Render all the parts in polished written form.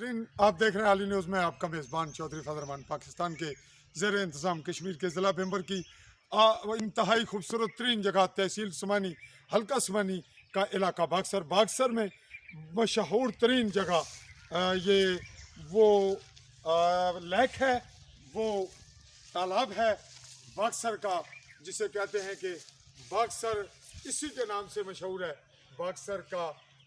नाजरीन, आप देख रहे हैं आली न्यूज़ में आपका मेज़बान चौधरी फजल रहमान। पाकिस्तान के ज़ेर इंतज़ाम कश्मीर के ज़िला भेम्बर की इंतहाई खूबसूरत तरीन जगह तहसील समानी हल्का समानी का इलाका बाक्सर। बाक्सर में मशहूर तरीन जगह ये वो लेक है, वो तालाब है बाक्सर का, जिसे कहते हैं कि बाक्सर इसी के नाम से मशहूर है। बाक्सर का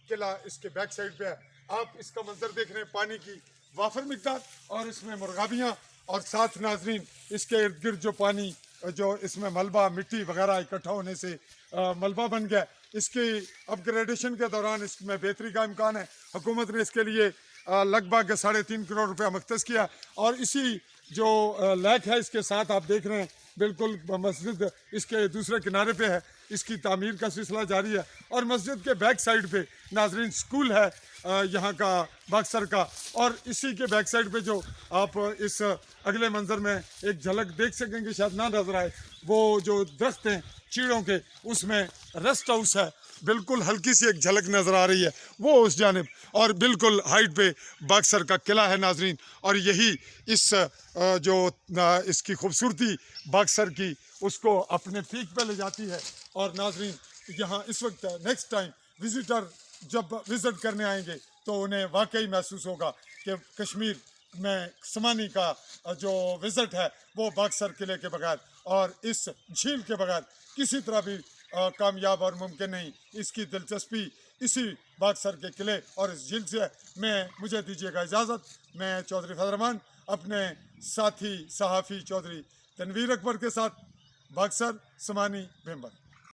किला इसके बैक साइड पे है। आप इसका मंजर देख रहे हैं, पानी की वाफर मिकदार और इसमें मुर्गाबियाँ, और साथ नाजरीन इसके इर्द गिर्द जो पानी जो इसमें मलबा मिट्टी वगैरह इकट्ठा होने से मलबा बन गया। इसकी अपग्रेडेशन के दौरान इसमें बेहतरी का इम्कान है। हुकूमत ने इसके लिए लगभग 3.5 करोड़ रुपया मुख्तस किया। और इसी जो लेक है इसके साथ आप देख रहे हैं बिल्कुल मस्जिद इसके दूसरे किनारे पे है। इसकी तामीर का सिलसिला जारी है। और मस्जिद के बैक साइड पे नाजरीन स्कूल है यहाँ का बाक्सर का। और इसी के बैक साइड पे जो आप इस अगले मंजर में एक झलक देख सकेंगे, शायद ना नजर आए, वो जो दरख्त हैं चीड़ों के, उसमें रेस्ट हाउस है। बिल्कुल हल्की सी एक झलक नज़र आ रही है वो उस जानिब, और बिल्कुल हाइट पे बाक्सर का किला है नाजरीन। और यही इस जो इसकी खूबसूरती बाक्सर की उसको अपने पीक पे ले जाती है। और नाजरीन यहाँ इस वक्त नेक्स्ट टाइम विज़िटर जब विज़िट करने आएंगे तो उन्हें वाकई महसूस होगा कि कश्मीर में समानी का जो विज़िट है वो बाक्सर किले के बगैर और इस झील के बगैर किसी तरह भी कामयाब और मुमकिन नहीं। इसकी दिलचस्पी इसी बाक्सर के किले और इस झील से मुझे दीजिएगा इजाज़त। मैं चौधरी फजल रहमान अपने साथी सहाफ़ी चौधरी तनवीर अकबर के साथ बाक्सर समानी भेम्बर।